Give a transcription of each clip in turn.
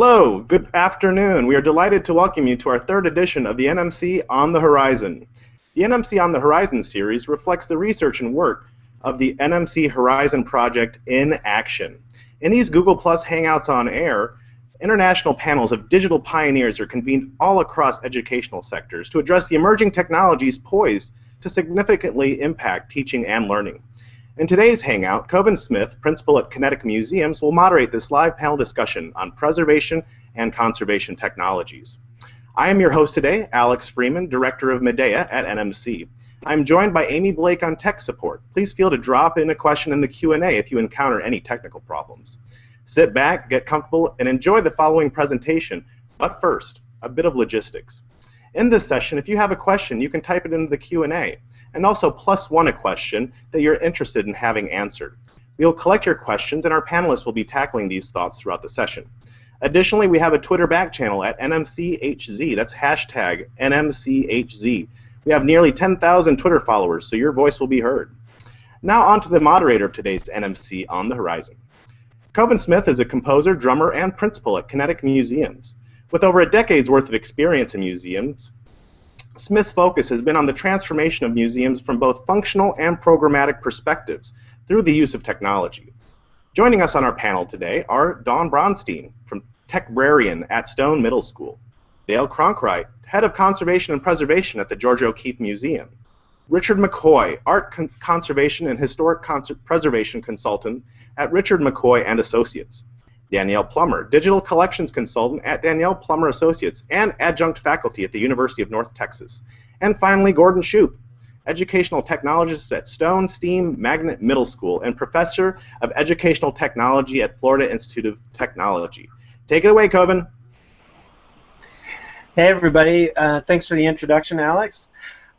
Hello, good afternoon. We are delighted to welcome you to our third edition of the NMC On the Horizon. The NMC On the Horizon series reflects the research and work of the NMC Horizon Project in action. In these Google Plus Hangouts on Air, international panels of digital pioneers are convened all across educational sectors to address the emerging technologies poised to significantly impact teaching and learning. In today's Hangout, Coven Smith, principal at Kinetic Museums, will moderate this live panel discussion on preservation and conservation technologies. I am your host today, Alex Freeman, Director of Medea at NMC. I'm joined by Amy Blake on tech support. Please feel to drop in a question in the Q&A if you encounter any technical problems. Sit back, get comfortable, and enjoy the following presentation. But first, a bit of logistics. In this session, if you have a question, you can type it into the Q&A, and also +1 a question that you're interested in having answered. We will collect your questions, and our panelists will be tackling these thoughts throughout the session. Additionally, we have a Twitter back channel at NMCHZ. That's hashtag NMCHZ. We have nearly 10,000 Twitter followers, so your voice will be heard. Now on to the moderator of today's NMC On the Horizon. Coven Smith is a composer, drummer, and principal at Kinetic Museums. With over a decade's worth of experience in museums, Smith's focus has been on the transformation of museums from both functional and programmatic perspectives through the use of technology. Joining us on our panel today are Dawn Bronstein, from Techbrarian at Stone Middle School, Dale Cronkright, Head of Conservation and Preservation at the Georgia O'Keeffe Museum, Richard McCoy, Art Conservation and Historic Preservation Consultant at Richard McCoy and Associates, Danielle Plummer, Digital Collections Consultant at Danielle Plummer Associates and Adjunct Faculty at the University of North Texas. And finally, Gordon Shoup, Educational Technologist at Stone Steam Magnet Middle School and Professor of Educational Technology at Florida Institute of Technology. Take it away, Coven. Hey, everybody. Thanks for the introduction, Alex.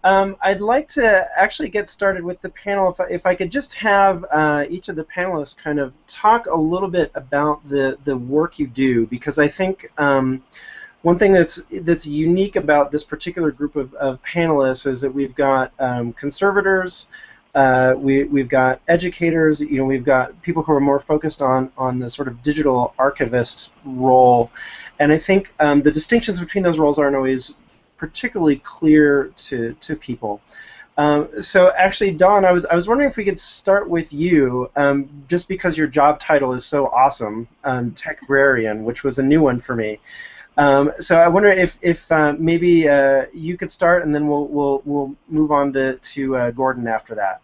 I'd like to actually get started with the panel. If I could just have each of the panelists kind of talk a little bit about the work you do, because I think one thing that's unique about this particular group of panelists is that we've got conservators, we've got educators, we've got people who are more focused on the sort of digital archivist role, and I think the distinctions between those roles aren't always particularly clear to people. So actually, Dawn, I was wondering if we could start with you, just because your job title is so awesome, Techbrarian, which was a new one for me. So I wonder if maybe you could start, and then we'll move on to Gordon after that.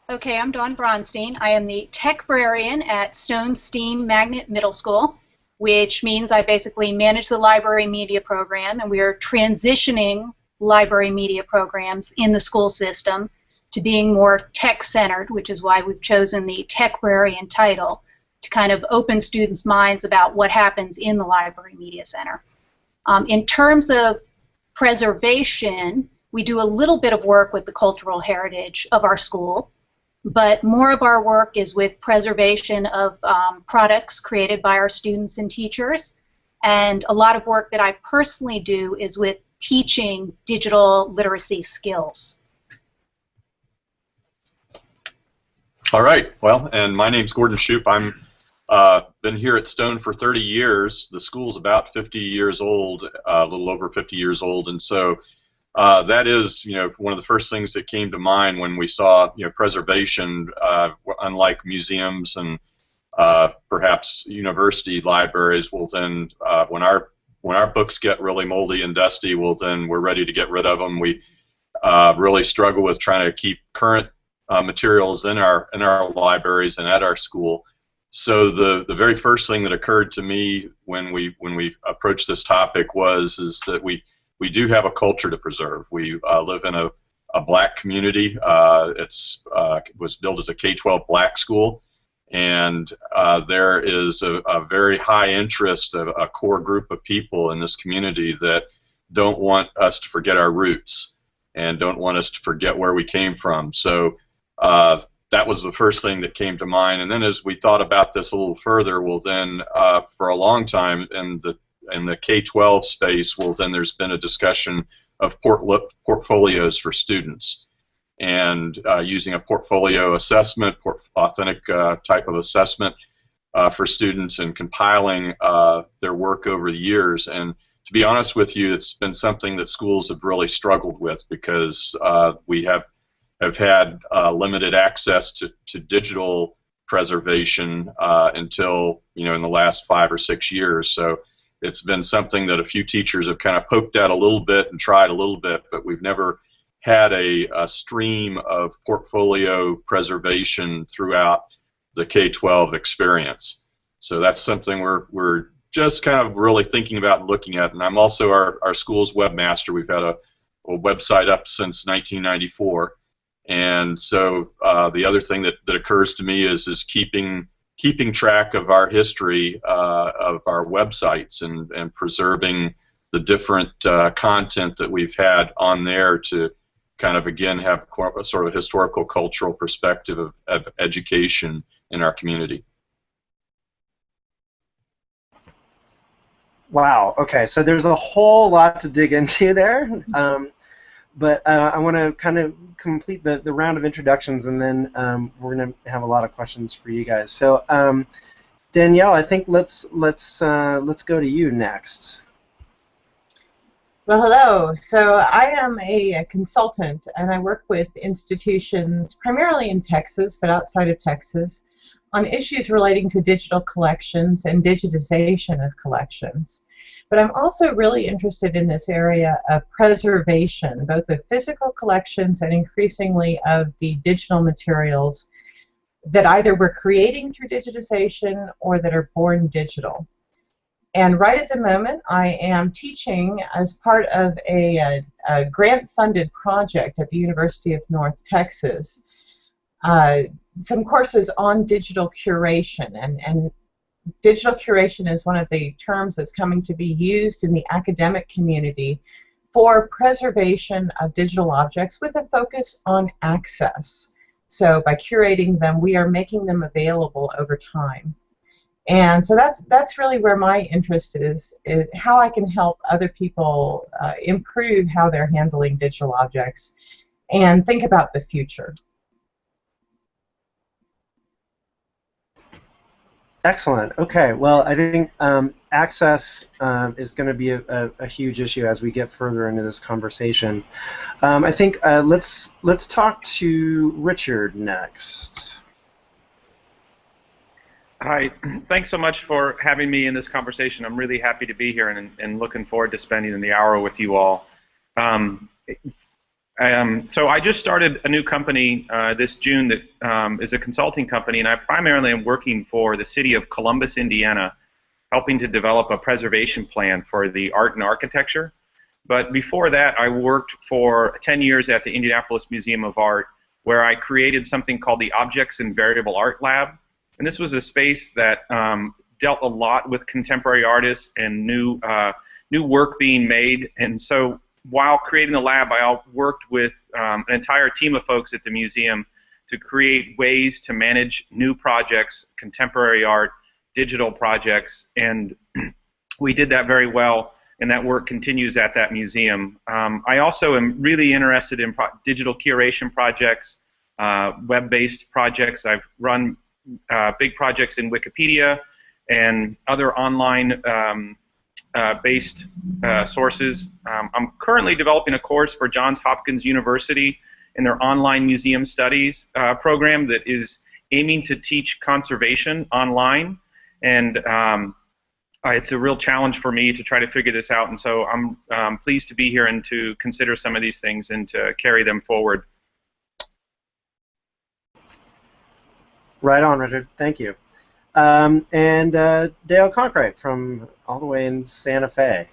Okay, I'm Dawn Bronstein. I am the Techbrarian at Stone Steam Magnet Middle School, which means I basically manage the library media program, and we are transitioning library media programs in the school system to being more tech-centered, which is why we've chosen the Techbrarian title, to kind of open students' minds about what happens in the library media center. In terms of preservation, we do a little bit of work with the cultural heritage of our school, but more of our work is with preservation of products created by our students and teachers, and a lot of work that I personally do is with teaching digital literacy skills. All right, well, and my name's Gordon Shoup. I'm been here at Stone for 30 years. The school's about 50 years old, a little over 50 years old, and so that is, one of the first things that came to mind when we saw, preservation, unlike museums and perhaps university libraries. Well, then, when our books get really moldy and dusty, well, then we're ready to get rid of them. We really struggle with trying to keep current materials in our libraries and at our school. So the very first thing that occurred to me when we approached this topic is that we do have a culture to preserve. We live in a black community. It was built as a K-12 black school, and there is a very high interest of a core group of people in this community that don't want us to forget our roots and don't want us to forget where we came from. So that was the first thing that came to mind. And then as we thought about this a little further, well then for a long time in the K-12 space, well then there's been a discussion of portfolios for students. And using a portfolio assessment, authentic type of assessment, for students and compiling their work over the years. And to be honest with you, it's been something that schools have really struggled with because we have had limited access to digital preservation until, in the last 5 or 6 years. So it's been something that a few teachers have kind of poked at a little bit and tried a little bit, but we've never had a stream of portfolio preservation throughout the K-12 experience. So that's something we're just kind of really thinking about and looking at. And I'm also our school's webmaster. We've had a website up since 1994. And so the other thing that occurs to me is keeping track of our history of our websites and preserving the different content that we've had on there to kind of, again, have a sort of historical, cultural perspective of education in our community. Wow, okay, so there's a whole lot to dig into there, but I want to kind of complete the round of introductions, and then we're going to have a lot of questions for you guys. So Danielle, I think let's go to you next. Well, hello. So I am a consultant, and I work with institutions primarily in Texas, but outside of Texas, on issues relating to digital collections and digitization of collections. But I'm also really interested in this area of preservation, both of physical collections and increasingly of the digital materials that either we're creating through digitization or that are born digital. And right at the moment, I am teaching as part of a grant-funded project at the University of North Texas some courses on digital curation. And digital curation is one of the terms that's coming to be used in the academic community for preservation of digital objects with a focus on access. So by curating them, we are making them available over time. And so that's really where my interest is how I can help other people improve how they're handling digital objects and think about the future. Excellent. Okay. Well, I think access is going to be a huge issue as we get further into this conversation. I think let's talk to Richard next. Hi. Thanks so much for having me in this conversation. I'm really happy to be here and looking forward to spending the hour with you all. So I just started a new company this June that is a consulting company, and I primarily am working for the city of Columbus, Indiana, helping to develop a preservation plan for the art and architecture. But before that, I worked for 10 years at the Indianapolis Museum of Art, where I created something called the Objects in Variable Art Lab. And this was a space that dealt a lot with contemporary artists and new work being made. And so while creating the lab, I worked with an entire team of folks at the museum to create ways to manage new projects, contemporary art, digital projects, and we did that very well, and that work continues at that museum. I also am really interested in digital curation projects, web-based projects. I've run big projects in Wikipedia and other online based sources. I'm currently developing a course for Johns Hopkins University in their online museum studies program that is aiming to teach conservation online, and it's a real challenge for me to try to figure this out, and so I'm pleased to be here and to consider some of these things and to carry them forward. Right on, Richard. Thank you. And Dale Conkright from all the way in Santa Fe.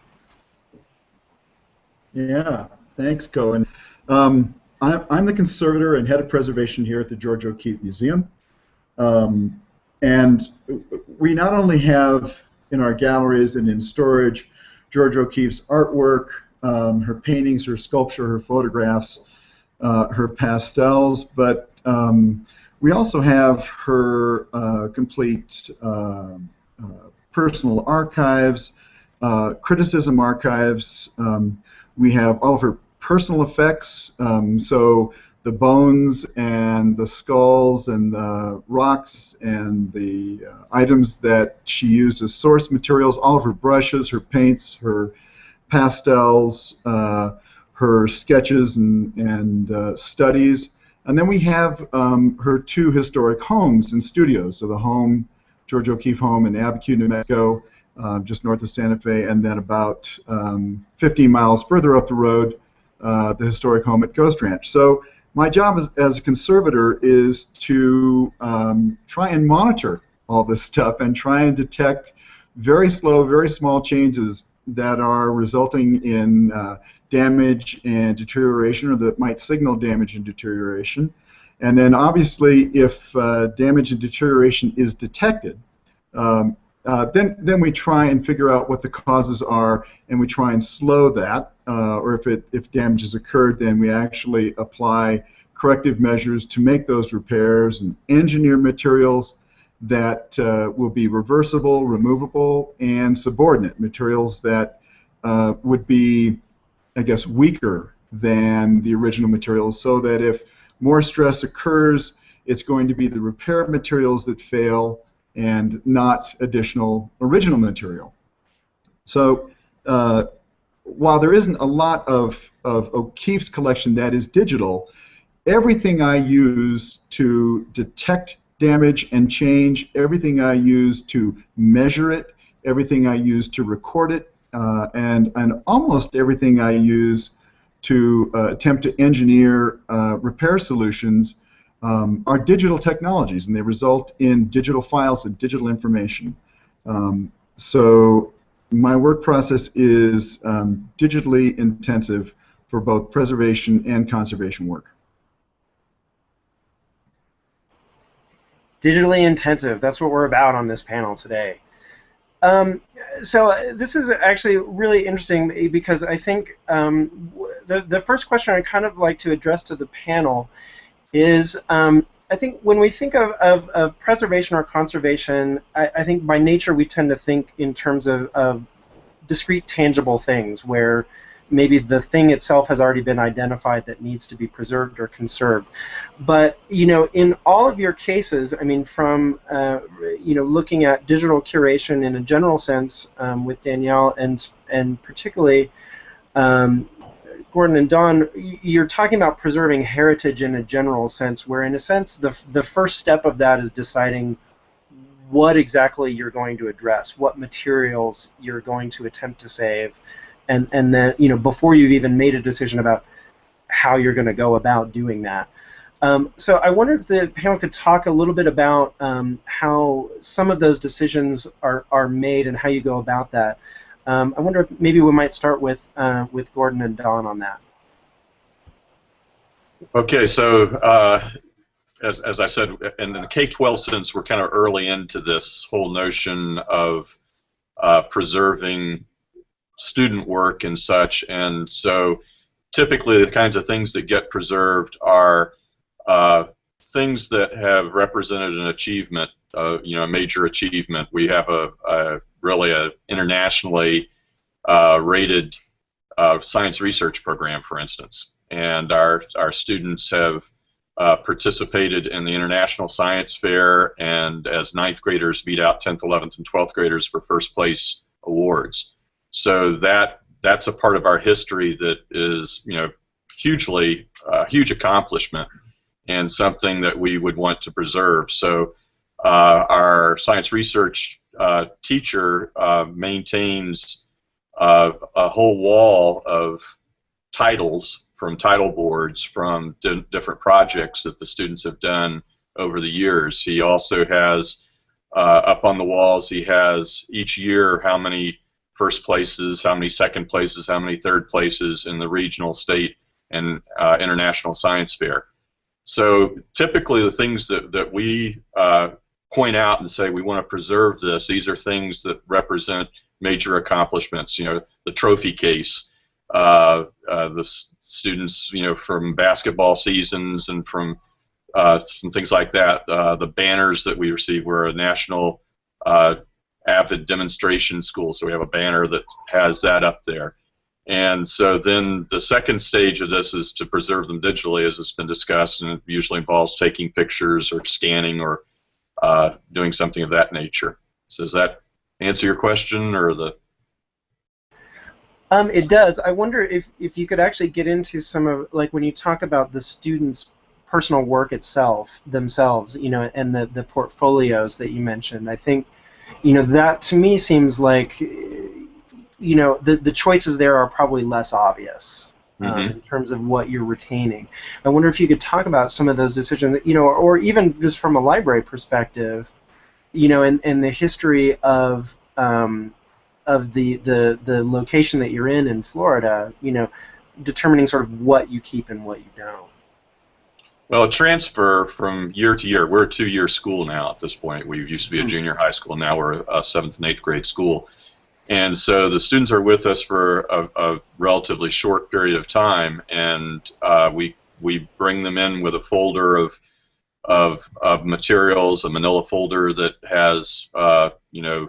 Yeah, thanks, Cohen. I'm the conservator and head of preservation here at the George O'Keeffe Museum. And we not only have in our galleries and in storage George O'Keeffe's artwork, her paintings, her sculpture, her photographs, her pastels, but we also have her complete personal archives, criticism archives. We have all of her personal effects, so the bones and the skulls and the rocks and the items that she used as source materials, all of her brushes, her paints, her pastels, her sketches and studies. And then we have her two historic homes and studios. So the home, George O'Keeffe home in Abiquiu, New Mexico, just north of Santa Fe, and then about 15 miles further up the road, the historic home at Ghost Ranch. So my job as a conservator is to try and monitor all this stuff and try and detect very slow, very small changes that are resulting in damage and deterioration, or that might signal damage and deterioration. And then obviously if damage and deterioration is detected, then we try and figure out what the causes are, and we try and slow that. Or if damage has occurred, then we actually apply corrective measures to make those repairs and engineer materials that will be reversible, removable, and subordinate materials that would be, I guess, weaker than the original materials, so that if more stress occurs, it's going to be the repair materials that fail and not additional original material. So while there isn't a lot of O'Keeffe's collection that is digital, everything I use to detect damage and change, everything I use to measure it, everything I use to record it, and almost everything I use to attempt to engineer repair solutions are digital technologies, and they result in digital files and digital information. So my work process is digitally intensive for both preservation and conservation work. Digitally intensive, that's what we're about on this panel today. So this is actually really interesting, because I think the first question I'd kind of like to address to the panel is, I think when we think of preservation or conservation, I think by nature we tend to think in terms of discrete, tangible things, where maybe the thing itself has already been identified that needs to be preserved or conserved. But in all of your cases, I mean, from looking at digital curation in a general sense with Danielle, and particularly Gordon and Don, you're talking about preserving heritage in a general sense, where in a sense the first step of that is deciding what exactly you're going to address, what materials you're going to attempt to save, and then before you've even made a decision about how you're going to go about doing that. So I wonder if the panel could talk a little bit about how some of those decisions are made and how you go about that. I wonder if maybe we might start with Gordon and Don on that. Okay, so as I said, in the K-12 sense, we're kind of early into this whole notion of preserving student work and such, and so typically the kinds of things that get preserved are things that have represented an achievement, a major achievement. We have really a internationally rated science research program, for instance, and our students have participated in the International Science Fair, and as 9th graders beat out 10th, 11th, and 12th graders for first place awards. So that's a part of our history that is, hugely huge accomplishment, and something that we would want to preserve. So our science research teacher maintains a whole wall of titles from title boards from different projects that the students have done over the years. He also has up on the walls, he has each year how many first places, how many second places, how many third places in the regional, state, and international science fair. So typically the things that we point out and say we want to preserve this, these are things that represent major accomplishments. The trophy case, the students, from basketball seasons and from some things like that. The banners that we receive, we're a national avid demonstration school, so we have a banner that has that up there. And so then the second stage of this is to preserve them digitally, as it's been discussed, and it usually involves taking pictures or scanning or doing something of that nature. So does that answer your question, or the? It does. I wonder if you could actually get into some of, like, when you talk about the students' personal work themselves, you know, and the portfolios that you mentioned. I think, you know, that to me seems like, you know, the choices there are probably less obvious in terms of what you're retaining. I wonder if you could talk about some of those decisions, you know, or even just from a library perspective, you know, and the history of the location that you're in Florida, you know, determining sort of what you keep and what you don't. Well, a transfer from year to year. We're a 2-year school now at this point. We used to be a junior high school. Now we're a 7th and 8th grade school. And so the students are with us for a relatively short period of time, and we bring them in with a folder of materials, a manila folder that has you know,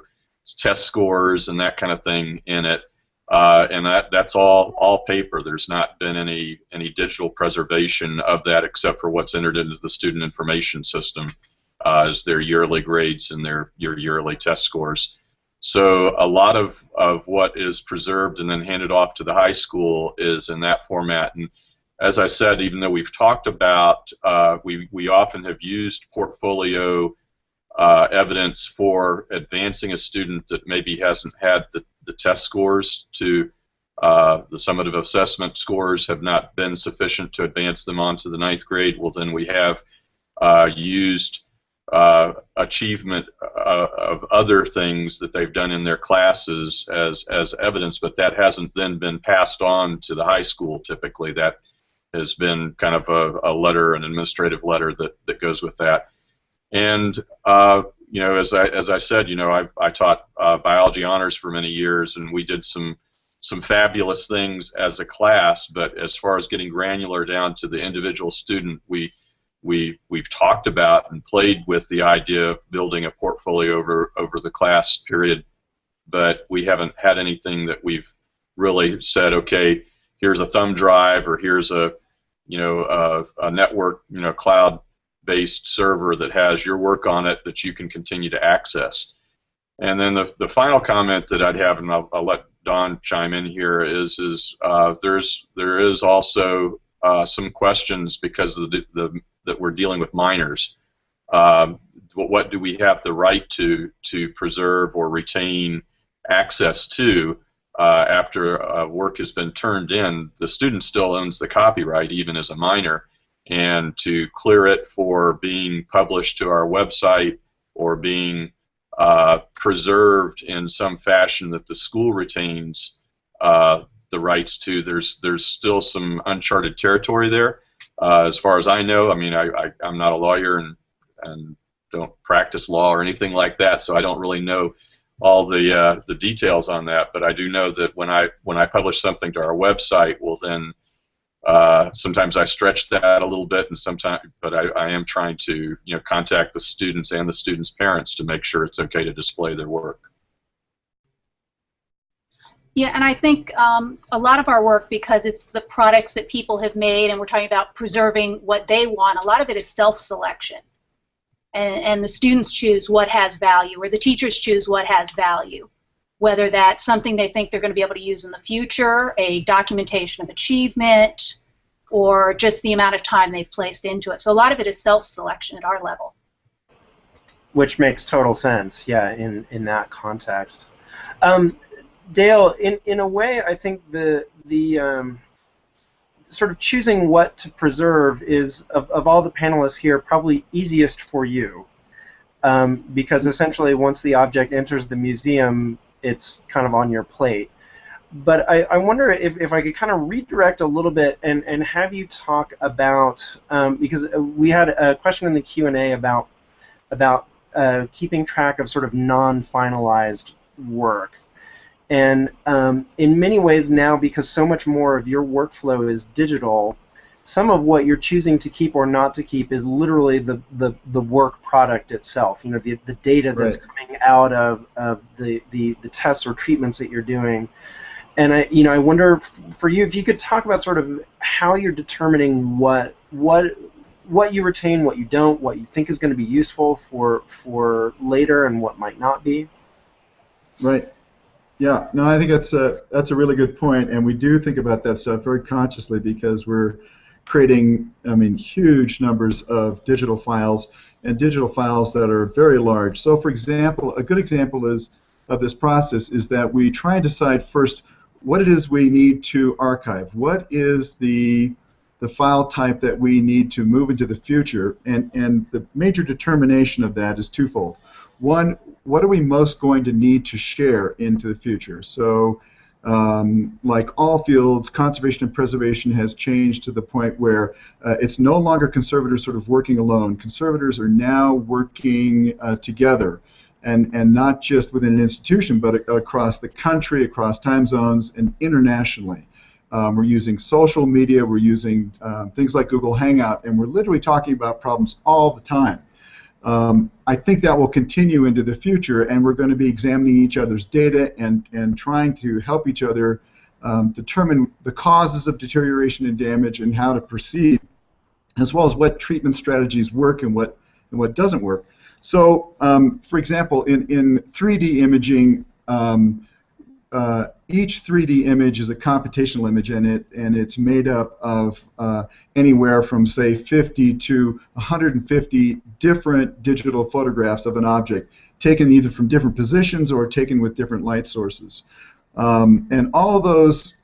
test scores and that kind of thing in it, and that's all paper. There's not been any digital preservation of that except for what's entered into the student information system as their yearly grades and your yearly test scores. So a lot of what is preserved and then handed off to the high school is in that format. And as I said, even though we've talked about, we often have used portfolio evidence for advancing a student that maybe hasn't had the test scores to the summative assessment scores have not been sufficient to advance them onto the 9th grade. Well, then we have used achievement of other things that they've done in their classes as evidence, but that hasn't then been passed on to the high school. Typically, that has been kind of a letter, an administrative letter that goes with that. And you know, as I said, you know, I taught biology honors for many years, and we did some fabulous things as a class. But as far as getting granular down to the individual student, we've talked about and played with the idea of building a portfolio over the class period, but we haven't had anything that we've really said, okay, here's a thumb drive, or here's a network, you know, cloud-based server that has your work on it that you can continue to access. And then the final comment that I'd have, and I'll let Don chime in here, is there is also some questions because of that we're dealing with minors. What do we have the right to preserve or retain access to after work has been turned in? The student still owns the copyright, even as a minor, and to clear it for being published to our website or being preserved in some fashion that the school retains the rights to, there's still some uncharted territory there. As far as I know, I mean, I'm not a lawyer and don't practice law or anything like that, so I don't really know all the details on that. But I do know that when I publish something to our website, well then sometimes I stretch that a little bit, and sometimes, but I am trying to, you know, contact the students and the students' parents to make sure it's okay to display their work. Yeah, and I think a lot of our work, because it's the products that people have made, and we're talking about preserving what they want, a lot of it is self-selection. And the students choose what has value, or the teachers choose what has value, whether that's something they think they're going to be able to use in the future, a documentation of achievement, or just the amount of time they've placed into it. So a lot of it is self-selection at our level. Which makes total sense, yeah, in that context. Dale, in a way, I think the sort of choosing what to preserve is, of all the panelists here, probably easiest for you, because essentially once the object enters the museum, it's kind of on your plate. But I wonder if I could kind of redirect a little bit and have you talk about, because we had a question in the Q&A about keeping track of sort of non-finalized work. And in many ways now, because so much more of your workflow is digital, some of what you're choosing to keep or not to keep is literally the work product itself. You know, the data that's coming out of the tests or treatments that you're doing. And I wonder for you if you could talk about sort of how you're determining what you retain, what you don't, what you think is going to be useful for later, and what might not be. Right. Yeah. No, I think that's a really good point, and we do think about that stuff very consciously because we're creating, huge numbers of digital files, and digital files that are very large. So, for example, a good example of this process is that we try and decide first what it is we need to archive. What is the file type that we need to move into the future? And the major determination of that is twofold. One, what are we most going to need to share into the future? So, like all fields, conservation and preservation has changed to the point where it's no longer conservators sort of working alone. Conservators are now working together, and not just within an institution, but across the country, across time zones, and internationally. We're using social media, we're using things like Google Hangout, and we're literally talking about problems all the time. I think that will continue into the future, and we're going to be examining each other's data and trying to help each other determine the causes of deterioration and damage and how to proceed, as well as what treatment strategies work and what doesn't work. So, for example, in 3D imaging, each 3D image is a computational image, and it's made up of anywhere from, say, 50 to 150 different digital photographs of an object, taken either from different positions or taken with different light sources. And all of those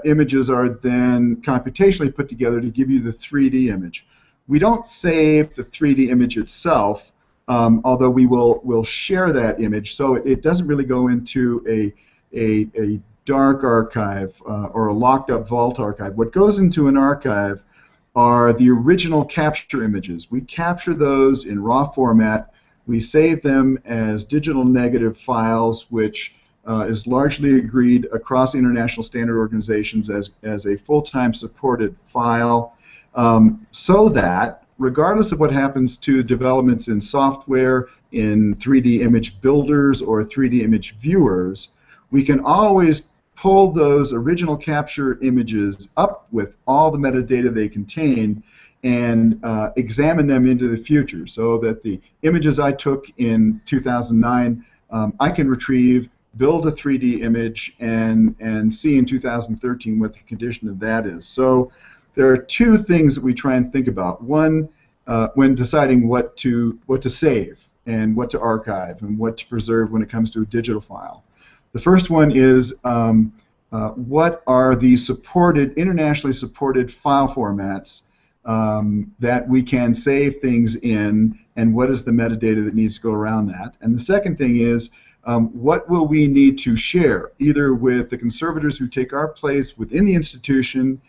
images are then computationally put together to give you the 3D image. We don't save the 3D image itself, although we'll share that image, so it doesn't really go into a dark archive or a locked up vault archive. What goes into an archive are the original capture images. We capture those in raw format. We save them as digital negative files, which is largely agreed across international standard organizations as a full-time supported file, so that regardless of what happens to developments in software, in 3D image builders or 3D image viewers, we can always pull those original capture images up with all the metadata they contain and examine them into the future, so that the images I took in 2009 I can retrieve, build a 3D image, and see in 2013 what the condition of that is. So there are two things that we try and think about. One, when deciding what to save and what to archive and what to preserve when it comes to a digital file. The first one is what are the internationally supported file formats that we can save things in, and what is the metadata that needs to go around that. And the second thing is what will we need to share, either with the conservators who take our place within the institution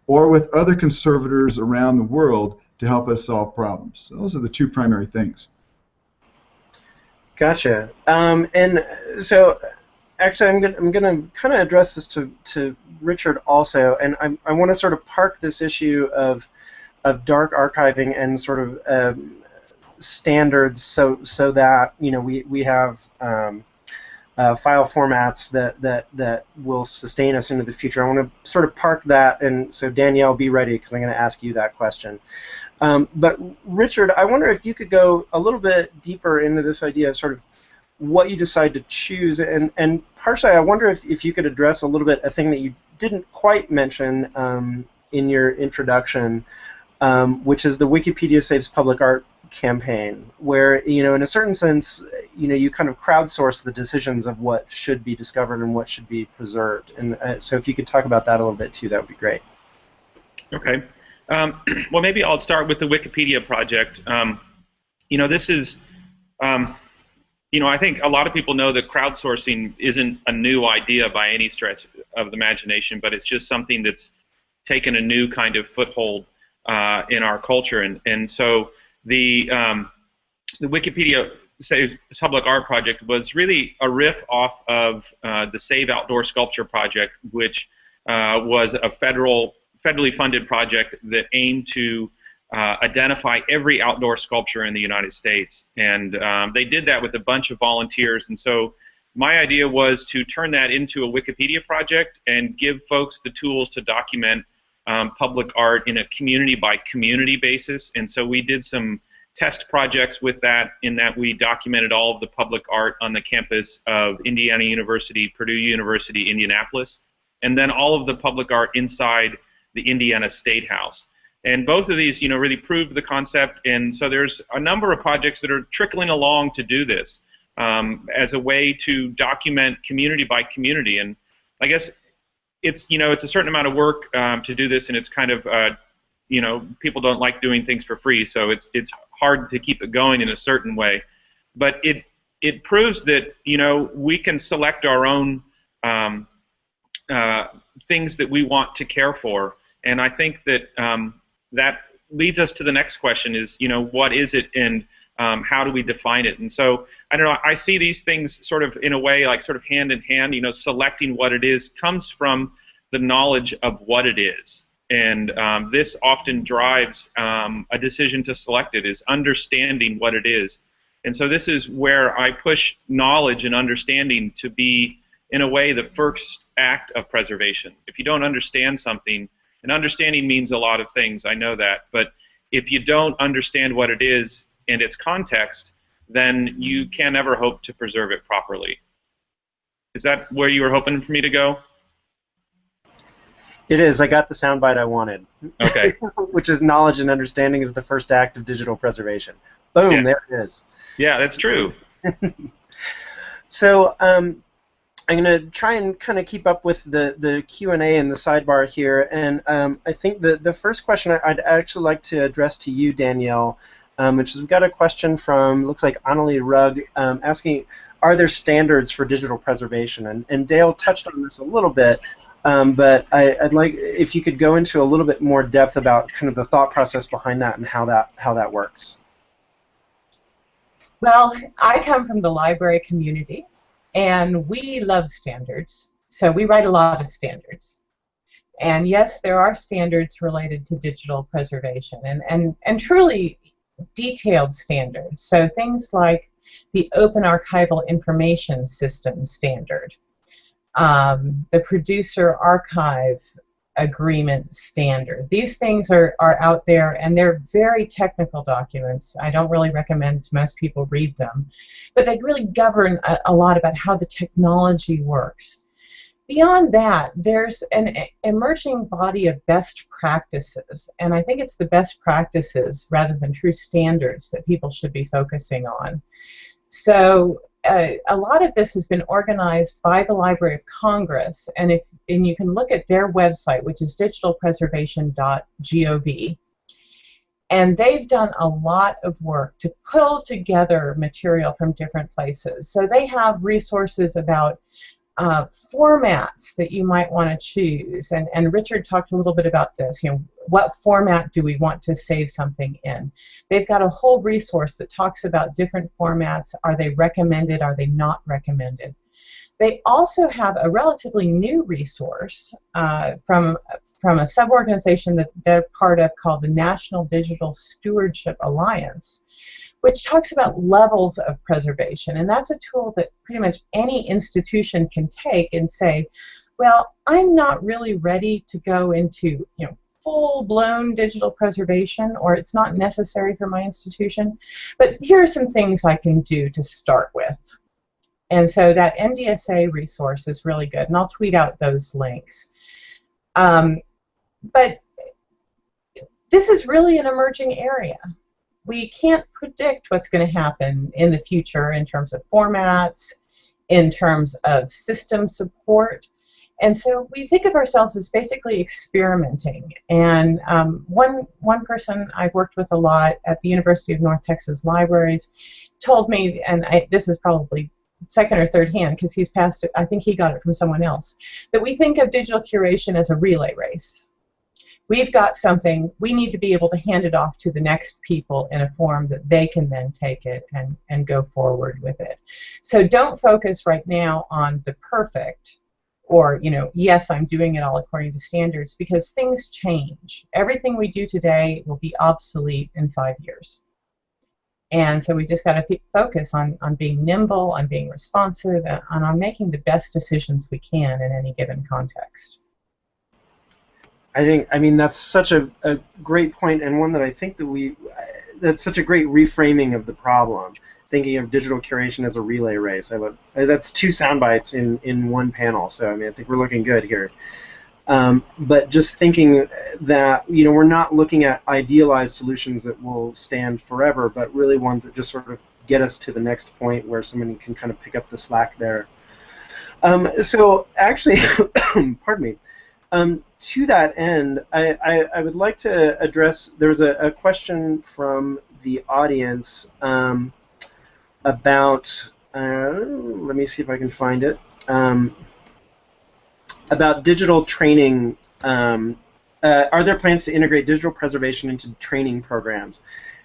or with other conservators around the world to help us solve problems. So those are the two primary things. Gotcha. And so actually I'm going to kind of address this to Richard also, and I want to sort of park this issue of dark archiving and sort of standards so that we have file formats that will sustain us into the future. I want to sort of park that, and so Danielle, be ready because I'm going to ask you that question. But Richard, I wonder if you could go a little bit deeper into this idea of sort of what you decide to choose, and partially I wonder if you could address a little bit a thing that you didn't quite mention in your introduction, which is the Wikipedia Saves Public Art campaign, where in a certain sense you kind of crowdsource the decisions of what should be discovered and what should be preserved. And so if you could talk about that a little bit too, that would be great. Okay. Well, maybe I'll start with the Wikipedia project. This is I think a lot of people know that crowdsourcing isn't a new idea by any stretch of the imagination, but it's just something that's taken a new kind of foothold in our culture. And so the Wikipedia Saves Public Art project was really a riff off of the Save Outdoor Sculpture project, which was a federally funded project that aimed to identify every outdoor sculpture in the United States. And they did that with a bunch of volunteers. And so my idea was to turn that into a Wikipedia project and give folks the tools to document public art in a community-by-community basis. And so we did some test projects with that, in that we documented all of the public art on the campus of Indiana University, Purdue University, Indianapolis, and then all of the public art inside the Indiana State House. And both of these, really proved the concept, and so there's a number of projects that are trickling along to do this as a way to document community by community. And I guess it's a certain amount of work to do this, and it's kind of people don't like doing things for free, so it's hard to keep it going in a certain way. But it proves that we can select our own things that we want to care for, and I think that that leads us to the next question: is what is it, and how do we define it? And so I don't know. I see these things sort of in a way like sort of hand in hand. Selecting what it is comes from the knowledge of what it is. And this often drives a decision to select it, is understanding what it is. And so this is where I push knowledge and understanding to be, in a way, the first act of preservation. If you don't understand something, and understanding means a lot of things, I know that, but if you don't understand what it is and its context, then you can never hope to preserve it properly. Is that where you were hoping for me to go? It is. I got the soundbite I wanted. Okay. Which is knowledge and understanding is the first act of digital preservation. Boom, yeah. There it is. Yeah, that's true. So I'm going to try and kind of keep up with the Q&A and the sidebar here. And I think the first question I'd actually like to address to you, Danielle, which is we've got a question from, looks like Annalie Rugg, asking, are there standards for digital preservation? And Dale touched on this a little bit. But I'd like if you could go into a little bit more depth about kind of the thought process behind that and how that works. Well, I come from the library community, and we love standards, so we write a lot of standards. And yes, there are standards related to digital preservation, and truly detailed standards. So things like the Open Archival Information System standard, the Producer Archive Agreement standard. These things are out there, and they're very technical documents. I don't really recommend most people read them, but they really govern a lot about how the technology works. Beyond that, there's an emerging body of best practices, and I think it's the best practices rather than true standards that people should be focusing on. So a lot of this has been organized by the Library of Congress, and you can look at their website, which is digitalpreservation.gov, and they've done a lot of work to pull together material from different places. So they have resources about formats that you might want to choose, and Richard talked a little bit about this. What format do we want to save something in? They've got a whole resource that talks about different formats. Are they recommended? Are they not recommended? They also have a relatively new resource from a sub-organization that they're part of called the National Digital Stewardship Alliance, which talks about levels of preservation. And that's a tool that pretty much any institution can take and say, well, I'm not really ready to go into full-blown digital preservation, or it's not necessary for my institution, but here are some things I can do to start with. And so that NDSA resource is really good, and I'll tweet out those links. But this is really an emerging area. We can't predict what's going to happen in the future in terms of formats, in terms of system support. And so we think of ourselves as basically experimenting. And one person I've worked with a lot at the University of North Texas Libraries told me, and this is probably second or third hand because he's passed it, I think he got it from someone else, that we think of digital curation as a relay race. We've got something, we need to be able to hand it off to the next people in a form that they can then take it and go forward with it. So don't focus right now on the perfect, or, yes, I'm doing it all according to standards, because things change. Everything we do today will be obsolete in 5 years. And so we just got to focus on being nimble, on being responsive, and on making the best decisions we can in any given context. I mean, that's such a great point, and one that I think that that's such a great reframing of the problem. Thinking of digital curation as a relay race. That's 2 sound bites in one panel. So I mean, I think we're looking good here. But just thinking that we're not looking at idealized solutions that will stand forever, but really ones that just sort of get us to the next point where someone can kind of pick up the slack there. So actually, pardon me. To that end, I would like to address. There's a question from the audience about. Let me see if I can find it. About digital training. Are there plans to integrate digital preservation into training programs?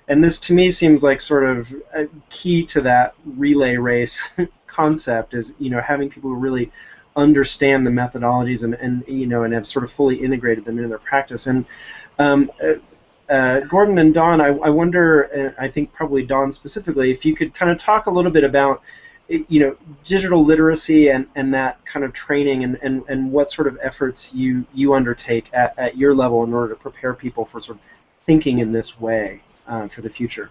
And this, to me, seems like sort of a key to that relay race concept. Is having people who really understand the methodologies and have sort of fully integrated them into their practice. And Gordon and Dawn, I wonder, I think probably Dawn specifically, if you could kind of talk a little bit about digital literacy and that kind of training and what sort of efforts you undertake at your level in order to prepare people for sort of thinking in this way for the future.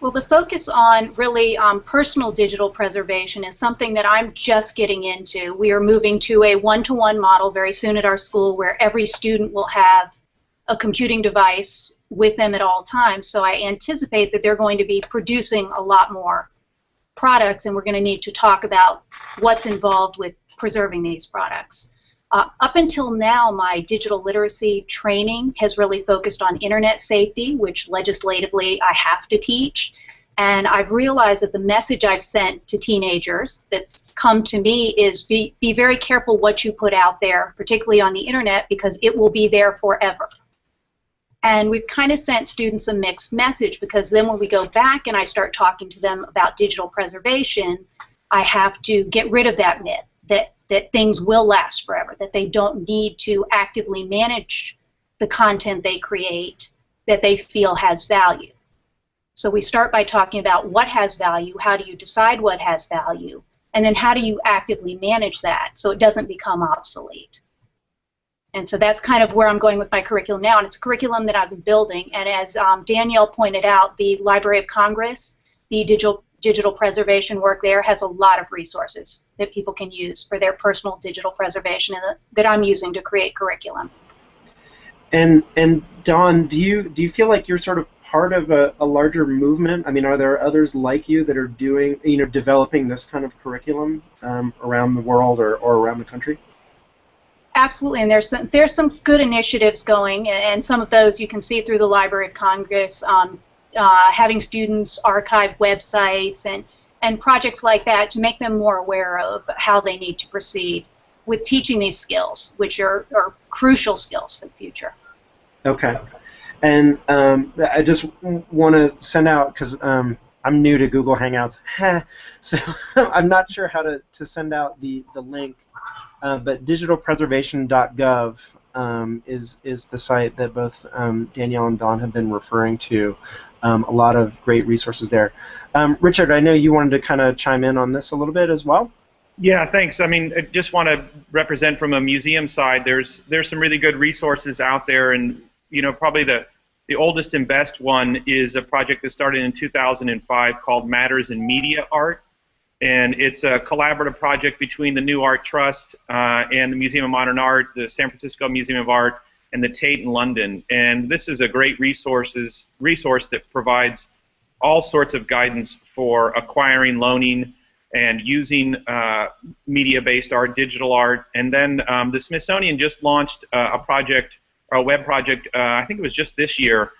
Well, the focus on really personal digital preservation is something that I'm just getting into. We are moving to a one-to-one model very soon at our school where every student will have a computing device with them at all times. So I anticipate that they're going to be producing a lot more products, and we're going to need to talk about what's involved with preserving these products. Up until now, my digital literacy training has really focused on internet safety, which legislatively I have to teach. And I've realized that the message I've sent to teenagers that's come to me is be very careful what you put out there, particularly on the internet, because it will be there forever. And we've kind of sent students a mixed message, because then when we go back and I start talking to them about digital preservation, I have to get rid of that myth that things will last forever, that they don't need to actively manage the content they create that they feel has value. So we start by talking about what has value, how do you decide what has value, and then how do you actively manage that so it doesn't become obsolete. And so that's kind of where I'm going with my curriculum now, and it's a curriculum that I've been building. And as Danielle pointed out, the Library of Congress, the digital preservation work there has a lot of resources that people can use for their personal digital preservation and that I'm using to create curriculum. And Dawn, do you feel like you're sort of part of a larger movement? I mean, are there others like you that are doing, developing this kind of curriculum around the world or around the country? Absolutely, and there's some good initiatives going, and some of those you can see through the Library of Congress, having students archive websites and projects like that to make them more aware of how they need to proceed with teaching these skills, which are crucial skills for the future. Okay. And I just want to send out, because I'm new to Google Hangouts, so I'm not sure how to send out the link, but digitalpreservation.gov is the site that both Danielle and Dawn have been referring to. A lot of great resources there. Richard, I know you wanted to kind of chime in on this a little bit as well. Yeah, thanks. I mean, I just want to represent from a museum side. There's some really good resources out there, and probably the oldest and best one is a project that started in 2005 called Matters in Media Art, and it's a collaborative project between the New Art Trust and the Museum of Modern Art, the San Francisco Museum of Art, and the Tate in London. And this is a great resource that provides all sorts of guidance for acquiring, loaning, and using media-based art, digital art. And then the Smithsonian just launched a project, or a web project, I think it was just this year,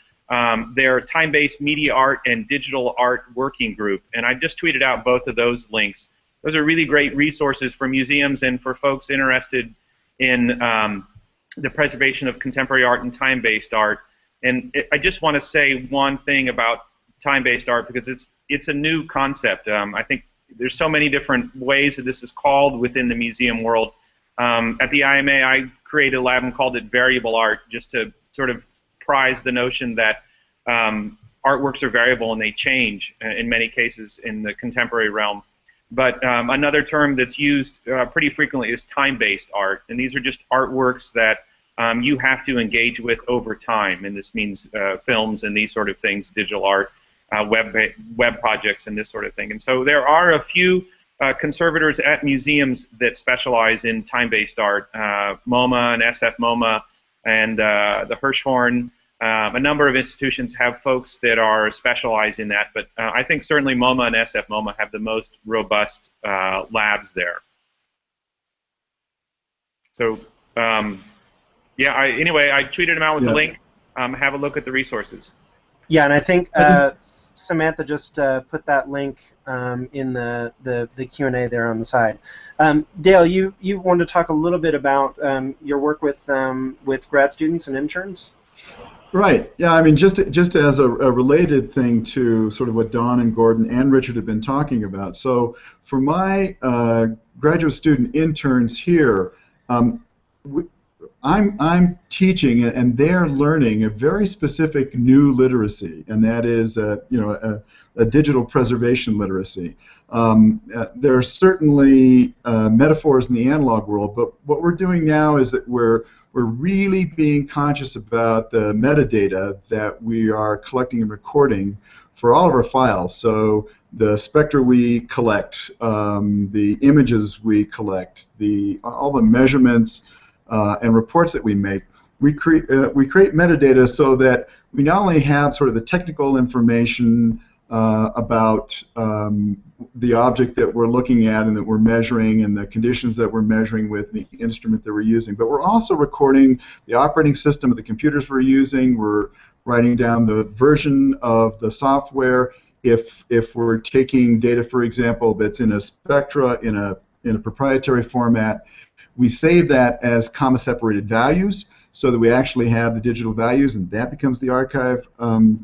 their time-based media art and digital art working group. And I just tweeted out both of those links. Those are really great resources for museums and for folks interested in the preservation of contemporary art and time-based art. And I just want to say one thing about time-based art, because it's a new concept. I think there's so many different ways that this is called within the museum world. At the IMA, I created a lab and called it variable art, just to sort of prize the notion that artworks are variable and they change in many cases in the contemporary realm. But another term that's used pretty frequently is time-based art, and these are just artworks that you have to engage with over time, and this means films and these sort of things, digital art, web projects, and this sort of thing. And so there are a few conservators at museums that specialize in time-based art, MoMA and SF MoMA, and the Hirshhorn. A number of institutions have folks that are specialized in that, but I think certainly MoMA and SF MoMA have the most robust labs there. So, yeah, anyway, I tweeted them out with the link. Have a look at the resources. Yeah, and I think Samantha just put that link in the Q&A there on the side. Dale, you wanted to talk a little bit about your work with grad students and interns? Right. Yeah. I mean, just as a related thing to sort of what Don and Gordon and Richard have been talking about. So for my graduate student interns here, I'm teaching and they're learning a very specific new literacy, and that is a digital preservation literacy. There are certainly metaphors in the analog world, but what we're doing now is that we're really being conscious about the metadata that we are collecting and recording for all of our files. So the spectra we collect, the images we collect, all the measurements and reports that we make, we create metadata so that we not only have sort of the technical information about the object that we're looking at and that we're measuring and the conditions that we're measuring with the instrument that we're using, but we're also recording the operating system of the computers we're using. We're writing down the version of the software. If we're taking data, for example, that's in a spectra in a proprietary format, we save that as comma-separated values so that we actually have the digital values, and that becomes the archive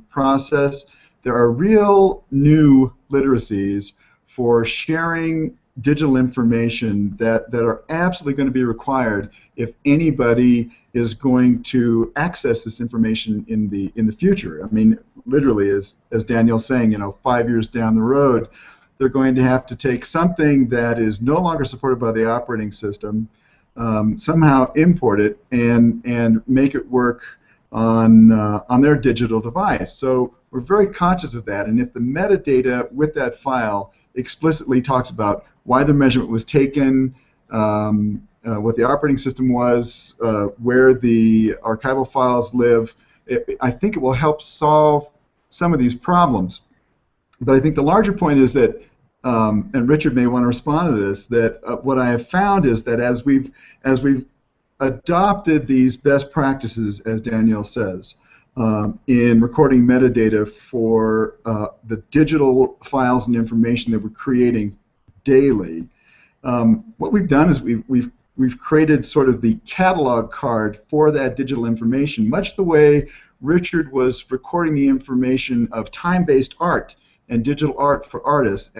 process. There are real new literacies for sharing digital information that are absolutely going to be required if anybody is going to access this information in the future. I mean, literally, as Danielle's saying, 5 years down the road, they're going to have to take something that is no longer supported by the operating system, somehow import it and make it work on their digital device. So we're very conscious of that, and if the metadata with that file explicitly talks about why the measurement was taken, what the operating system was, where the archival files live, I think it will help solve some of these problems. But I think the larger point is that, and Richard may want to respond to this, that what I have found is that as we've adopted these best practices, as Danielle says, in recording metadata for the digital files and information that we're creating daily, what we've done is we've created sort of the catalog card for that digital information, much the way Richard was recording the information of time-based art and digital art for artists,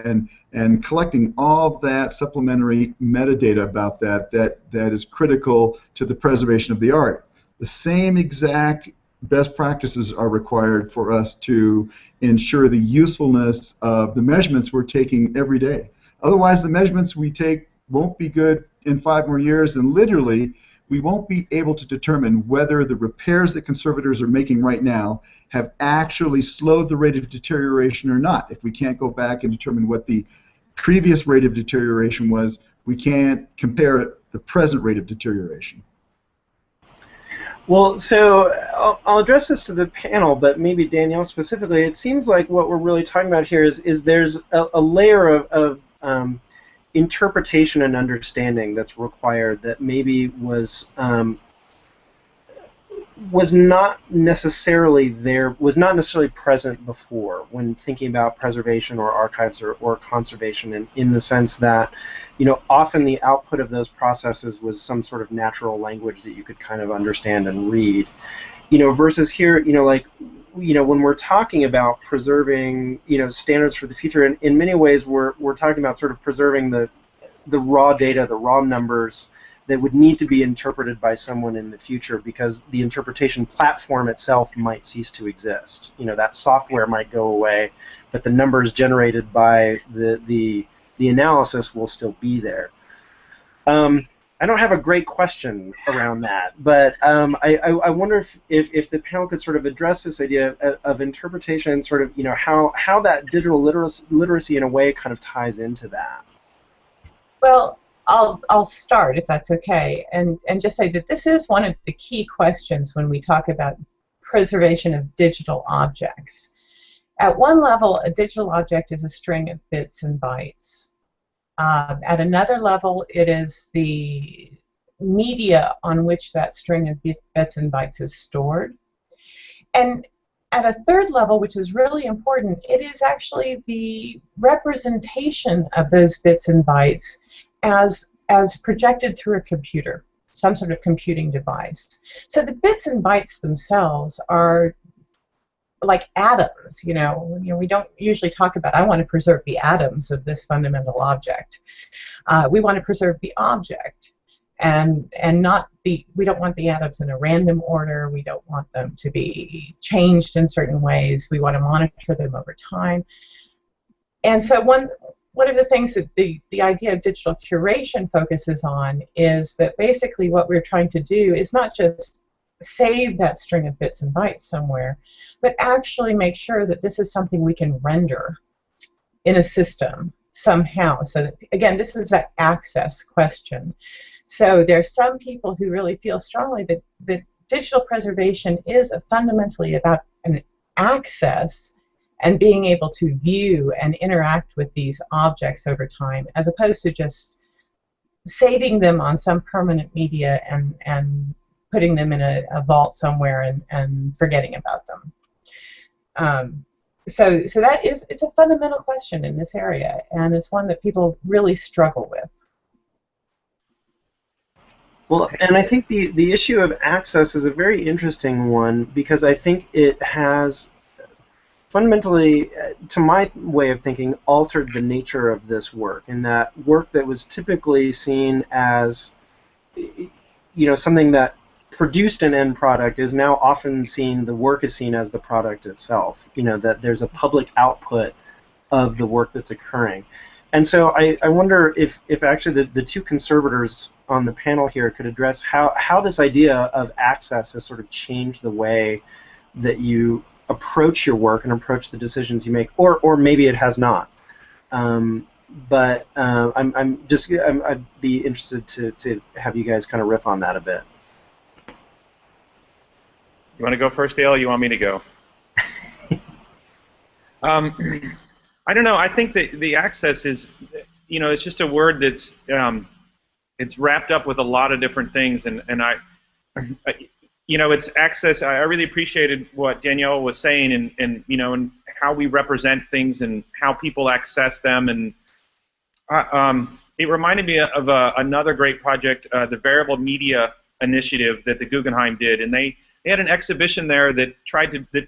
and collecting all that supplementary metadata about that is critical to the preservation of the art. The same exact best practices are required for us to ensure the usefulness of the measurements we're taking every day. Otherwise, the measurements we take won't be good in 5 more years, and literally, we won't be able to determine whether the repairs that conservators are making right now have actually slowed the rate of deterioration or not. If we can't go back and determine what the previous rate of deterioration was, we can't compare the present rate of deterioration. Well, so I'll address this to the panel, but maybe Danielle specifically. It seems like what we're really talking about here is there's a layer of interpretation and understanding that's required that maybe was not necessarily present before when thinking about preservation or archives or conservation, in the sense that, often the output of those processes was some sort of natural language that you could kind of understand and read, versus here, when we're talking about preserving, standards for the future, and in many ways we're talking about sort of preserving the raw data, the raw numbers, that would need to be interpreted by someone in the future, because the interpretation platform itself might cease to exist. That software might go away, but the numbers generated by the analysis will still be there. I don't have a great question around that, but I wonder if the panel could sort of address this idea of interpretation and sort of how that digital literacy in a way kind of ties into that. Well, I'll start, if that's okay, and just say that this is one of the key questions when we talk about preservation of digital objects. At one level, a digital object is a string of bits and bytes. At another level, it is the media on which that string of bits and bytes is stored. And at a third level, which is really important, it is actually the representation of those bits and bytes as projected through a computer, some sort of computing device. So the bits and bytes themselves are like atoms. We don't usually talk about, I want to preserve the atoms of this fundamental object. We want to preserve the object, and not we don't want the atoms in a random order. We don't want them to be changed in certain ways. We want to monitor them over time. And so one of the things that the idea of digital curation focuses on is that basically what we're trying to do is not just save that string of bits and bytes somewhere, but actually make sure that this is something we can render in a system somehow. So that, again, this is that access question. So there are some people who really feel strongly that digital preservation is fundamentally about an access and being able to view and interact with these objects over time, as opposed to just saving them on some permanent media and putting them in a vault somewhere and forgetting about them. So it's a fundamental question in this area, and it's one that people really struggle with. Well, and I think the issue of access is a very interesting one, because I think it has fundamentally, to my way of thinking, altered the nature of this work, in that work that was typically seen as something that produced an end product is now often seen, the work is seen as the product itself, that there's a public output of the work that's occurring. And so I wonder if actually the two conservators on the panel here could address how this idea of access has sort of changed the way that you approach your work and approach the decisions you make, or maybe it has not. But I'd be interested to have you guys kind of riff on that a bit. You want to go first, Dale, or you want me to go? I don't know. I think that the access is, it's just a word that's it's wrapped up with a lot of different things, and it's access. I really appreciated what Danielle was saying, and how we represent things and how people access them, and it reminded me of another great project, the Variable Media Initiative that the Guggenheim did, and they had an exhibition there that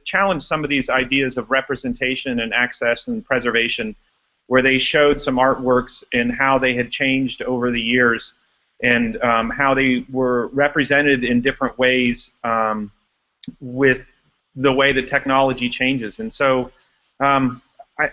challenged some of these ideas of representation and access and preservation, where they showed some artworks and how they had changed over the years, and how they were represented in different ways with the way that technology changes. And so I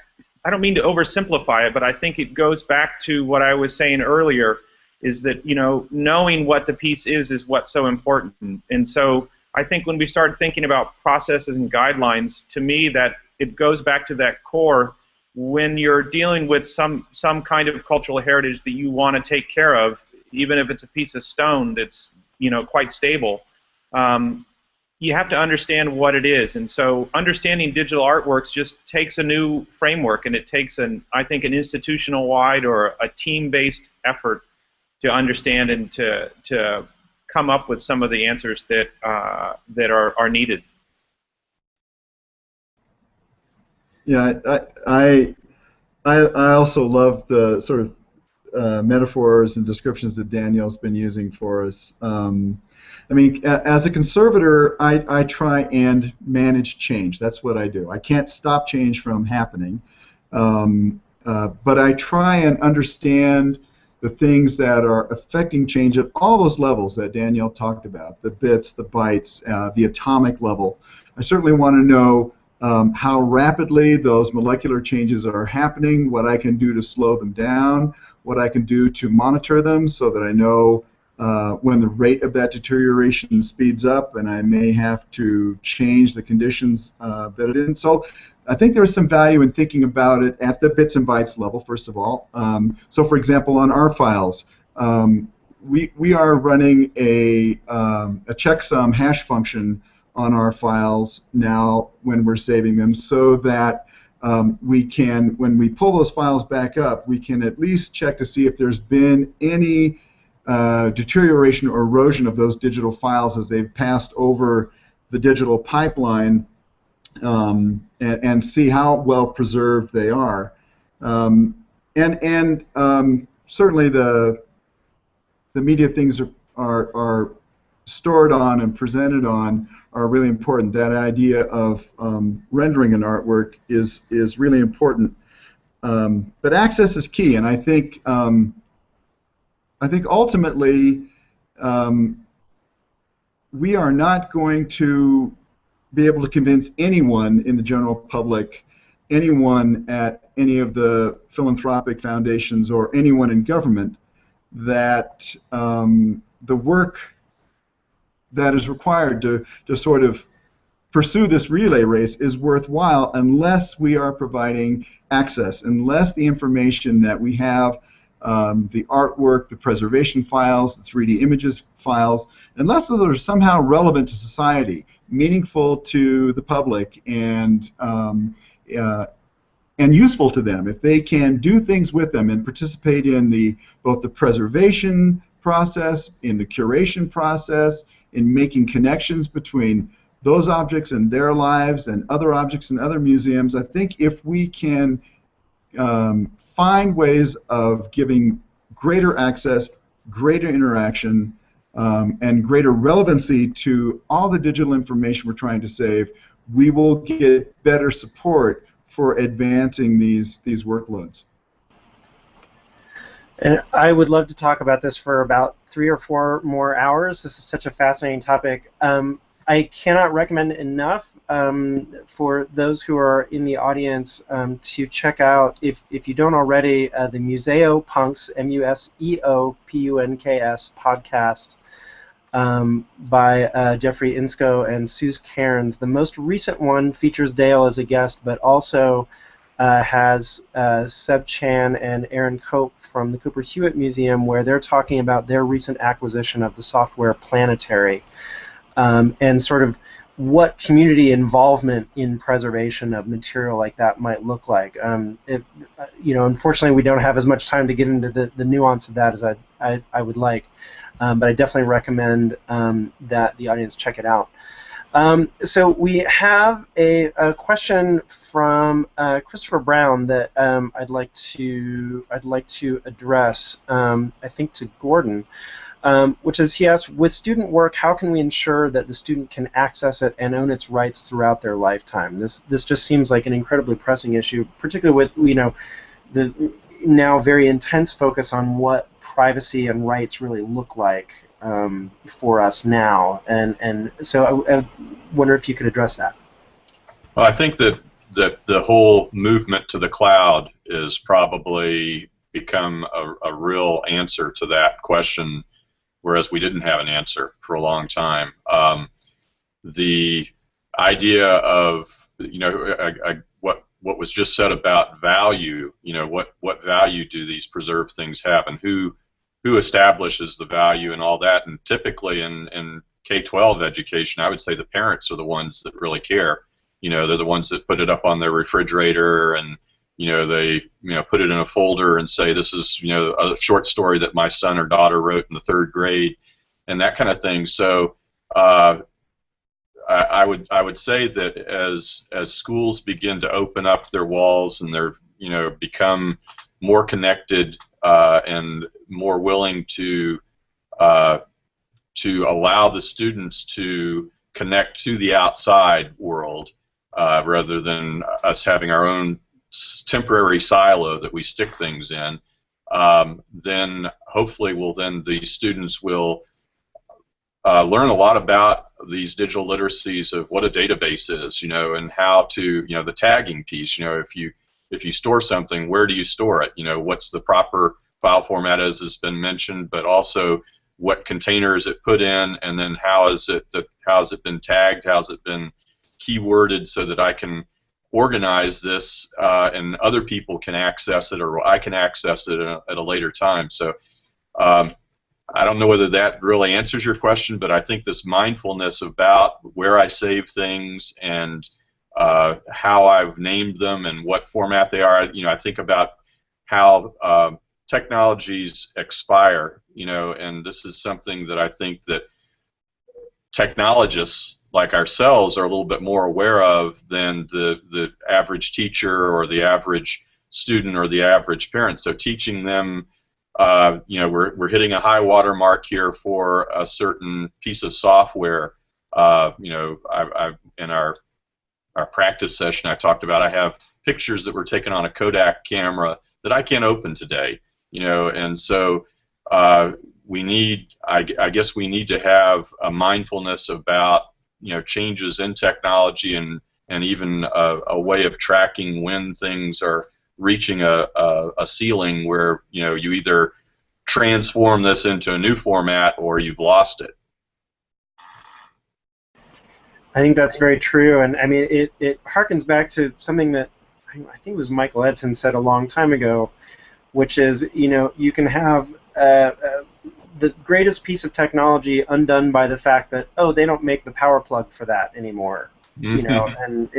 don't mean to oversimplify it, but I think it goes back to what I was saying earlier, is that knowing what the piece is what's so important. And so I think when we start thinking about processes and guidelines, to me that it goes back to that core. When you're dealing with some kind of cultural heritage that you want to take care of, even if it's a piece of stone that's quite stable, you have to understand what it is. And so understanding digital artworks just takes a new framework, and it takes I think an institutional-wide or a team-based effort to understand and to come up with some of the answers that are needed. Yeah, I also love the sort of metaphors and descriptions that Danielle's been using for us. I mean, as a conservator, I try and manage change. That's what I do. I can't stop change from happening, but I try and understand the things that are affecting change at all those levels that Danielle talked about, the bits, the bytes, the atomic level. I certainly want to know how rapidly those molecular changes are happening, what I can do to slow them down, what I can do to monitor them so that I know when the rate of that deterioration speeds up and I may have to change the conditions that it is. So I think there's some value in thinking about it at the bits and bytes level, first of all. So for example, on our files, we are running a checksum hash function on our files now when we're saving them, so that we can, when we pull those files back up, we can at least check to see if there's been any deterioration or erosion of those digital files as they've passed over the digital pipeline, and see how well preserved they are. Certainly the media things are stored on and presented on are really important. That idea of rendering an artwork is really important. But access is key, and I think ultimately we are not going to be able to convince anyone in the general public, anyone at any of the philanthropic foundations, or anyone in government that the work that is required to sort of pursue this relay race is worthwhile unless we are providing access, unless the information that we have, the artwork, the preservation files, the 3D images files, unless those are somehow relevant to society, meaningful to the public, and useful to them. If they can do things with them and participate in both the preservation process, in the curation process, in making connections between those objects and their lives and other objects in other museums, I think if we can find ways of giving greater access, greater interaction, and greater relevancy to all the digital information we're trying to save, we will get better support for advancing these workloads. And I would love to talk about this for about 3 or 4 more hours. This is such a fascinating topic. I cannot recommend enough for those who are in the audience to check out, if you don't already, the Museo Punks, MUSEOPUNKS podcast by Jeffrey Insko and Suze Cairns. The most recent one features Dale as a guest, but also has Seb Chan and Aaron Cope from the Cooper Hewitt Museum, where they're talking about their recent acquisition of the software Planetary, and sort of what community involvement in preservation of material like that might look like. Unfortunately, we don't have as much time to get into the nuance of that as I would like, but I definitely recommend that the audience check it out. So we have a question from Christopher Brown that I'd like to address, I think, to Gordon, which is, he asks, with student work, how can we ensure that the student can access it and own its rights throughout their lifetime? This just seems like an incredibly pressing issue, particularly with the now very intense focus on what privacy and rights really look like for us now, and so I wonder if you could address that. Well, I think that the whole movement to the cloud is probably become a real answer to that question, whereas we didn't have an answer for a long time. The idea of what was just said about value, what value do these preserved things have, and who establishes the value and all that. And typically in K-12 education, I would say the parents are the ones that really care. They're the ones that put it up on their refrigerator, and they put it in a folder and say, this is a short story that my son or daughter wrote in the 3rd grade, and that kind of thing. So I would say that as schools begin to open up their walls and they're become more connected and more willing to allow the students to connect to the outside world, rather than us having our own temporary silo that we stick things in, then hopefully the students will learn a lot about these digital literacies of what a database is, and how to, the tagging piece, if you store something, where do you store it? What's the proper file format, as has been mentioned, but also what container is it put in, and then how has it been tagged, how's it been keyworded, so that I can organize this and other people can access it, or I can access it at a later time. So I don't know whether that really answers your question, but I think this mindfulness about where I save things and how I've named them and what format they are. I think about how technologies expire, and this is something that I think that technologists like ourselves are a little bit more aware of than the average teacher or the average student or the average parent. So teaching them, we're hitting a high water mark here for a certain piece of software. In our practice session, I talked about I have pictures that were taken on a Kodak camera that I can't open today, and so we need, I guess we need to have a mindfulness about, changes in technology and even a way of tracking when things are reaching a ceiling where, you either transform this into a new format or you've lost it. I think that's very true, and I mean it harkens back to something that I think it was Michael Edson said a long time ago, which is, you can have the greatest piece of technology undone by the fact that, oh, they don't make the power plug for that anymore. And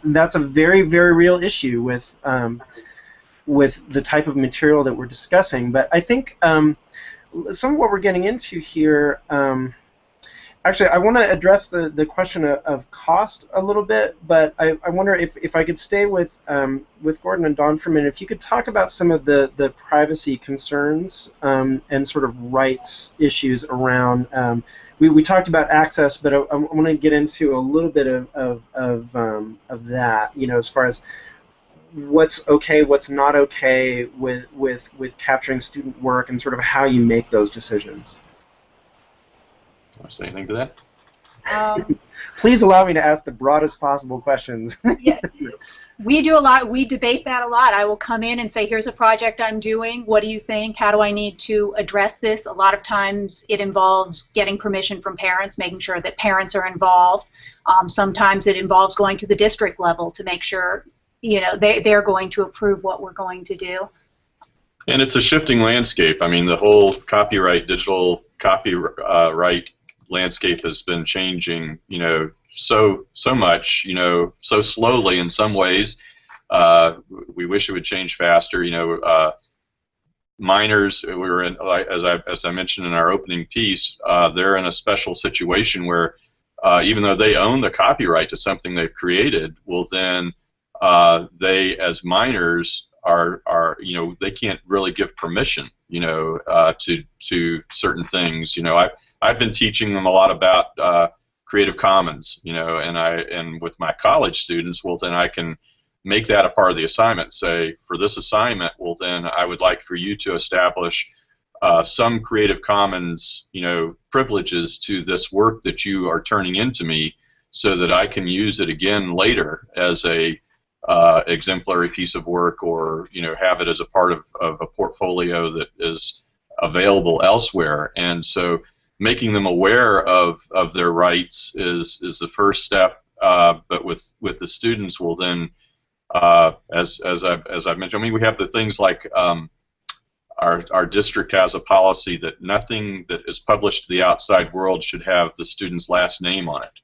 that's a very, very real issue with the type of material that we're discussing. But I think some of what we're getting into here, actually, I want to address the question of cost a little bit, but I wonder if I could stay with Gordon and Dawn for a minute. If you could talk about some of the privacy concerns and sort of rights issues around. We talked about access, but I want to get into a little bit of that. As far as what's okay, what's not okay with capturing student work, and sort of how you make those decisions. Want to say anything to that? Please allow me to ask the broadest possible questions. Yeah. We do a lot. We debate that a lot. I will come in and say, here's a project I'm doing. What do you think? How do I need to address this? A lot of times it involves getting permission from parents, making sure that parents are involved. Sometimes it involves going to the district level to make sure they're going to approve what we're going to do. And it's a shifting landscape. I mean, the whole digital copyright landscape has been changing, so much, so slowly in some ways. We wish it would change faster. Minors, we were in, as I mentioned in our opening piece, they're in a special situation where even though they own the copyright to something they've created, well then they, as minors, are they can't really give permission, to certain things. I've been teaching them a lot about Creative Commons, and with my college students, well then I can make that a part of the assignment. Say, for this assignment, well then I would like for you to establish some Creative Commons, privileges to this work that you are turning into me, so that I can use it again later as a exemplary piece of work, or have it as a part of a portfolio that is available elsewhere. And so making them aware of their rights is the first step. But with the students, will then, as I've mentioned, I mean, we have the things like our district has a policy that nothing that is published to the outside world should have the student's last name on it.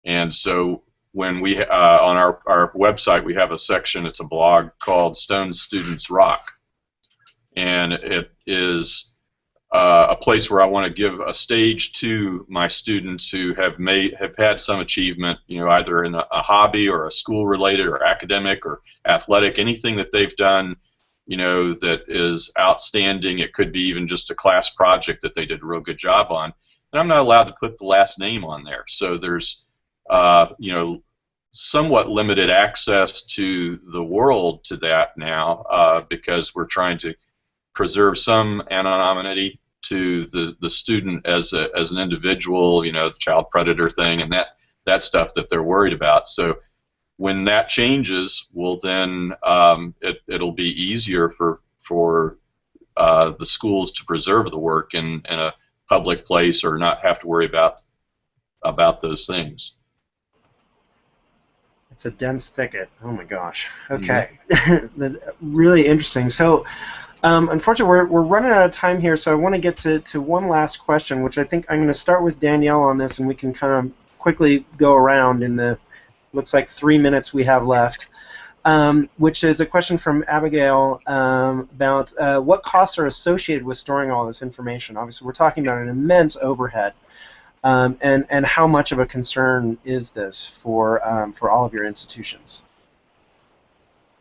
And so when we on our website, we have a section, it's a blog called Stone Students Rock, and it is a place where I want to give a stage to my students who have had some achievement, either in a hobby or a school related or academic or athletic, anything that they've done, that is outstanding. It could be even just a class project that they did a real good job on, and I'm not allowed to put the last name on there. So there's somewhat limited access to the world to that now because we're trying to preserve some anonymity to the student as an individual, you know, the child predator thing and that stuff that they're worried about. So when that changes, well then it'll be easier for the schools to preserve the work in a public place or not have to worry about those things. It's a dense thicket. Oh my gosh. Okay. That's really interesting. So, unfortunately, we're running out of time here, so I want to get to one last question, which I think I'm going to start with Danielle on this, and we can kind of quickly go around in the, looks like 3 minutes we have left, which is a question from Abigail about what costs are associated with storing all this information. Obviously, we're talking about an immense overhead. And how much of a concern is this for all of your institutions?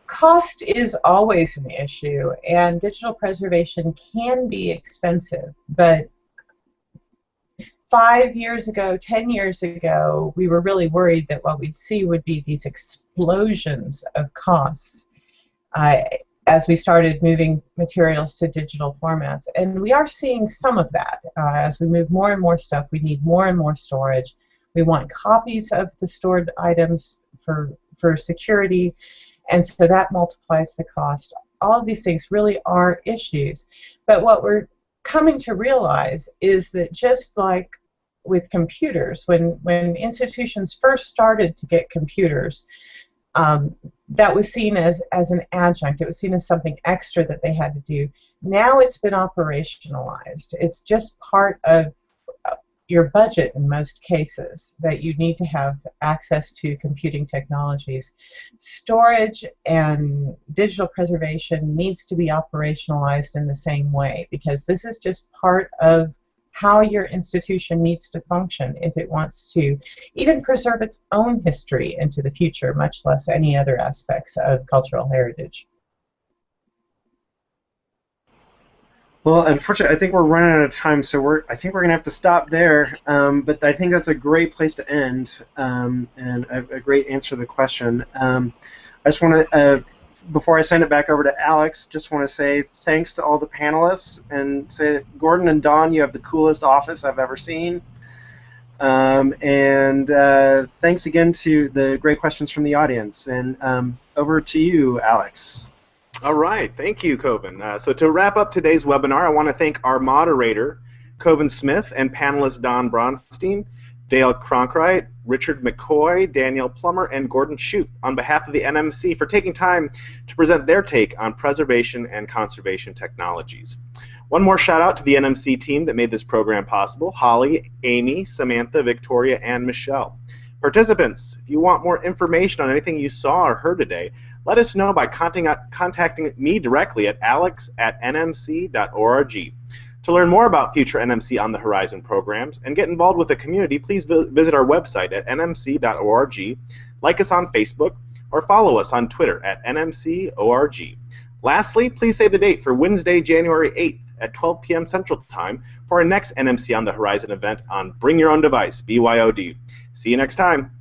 Cost is always an issue, and digital preservation can be expensive. But 5 years ago, 10 years ago, we were really worried that what we'd see would be these explosions of costs as we started moving materials to digital formats. And we are seeing some of that. As we move more and more stuff, we need more and more storage. We want copies of the stored items for security, and so that multiplies the cost. All of these things really are issues. But what we're coming to realize is that just like with computers, when institutions first started to get computers, that was seen as an adjunct. It was seen as something extra that they had to do. Now it's been operationalized. It's just part of your budget in most cases that you need to have access to computing technologies. Storage and digital preservation needs to be operationalized in the same way, because this is just part of how your institution needs to function if it wants to even preserve its own history into the future, much less any other aspects of cultural heritage. Well, unfortunately, I think we're running out of time, so I think we're going to have to stop there. But I think that's a great place to end, and a great answer to the question. I just want to, before I send it back over to Alex, just want to say thanks to all the panelists, and say, Gordon and Dawn, you have the coolest office I've ever seen. And thanks again to the great questions from the audience. And over to you, Alex. All right, thank you, Coven. So to wrap up today's webinar, I want to thank our moderator, Coven Smith, and panelists Don Bronstein, Dale Cronkright, Richard McCoy, Danielle Plummer, and Gordon Shoup on behalf of the NMC for taking time to present their take on preservation and conservation technologies. One more shout out to the NMC team that made this program possible: Holly, Amy, Samantha, Victoria, and Michelle. Participants, if you want more information on anything you saw or heard today, let us know by contacting me directly at alex@nmc.org. To learn more about future NMC on the Horizon programs and get involved with the community, please visit our website at nmc.org, like us on Facebook, or follow us on Twitter at nmcorg. Lastly, please save the date for Wednesday, January 8th at 12 p.m. Central Time for our next NMC on the Horizon event on Bring Your Own Device, BYOD. See you next time.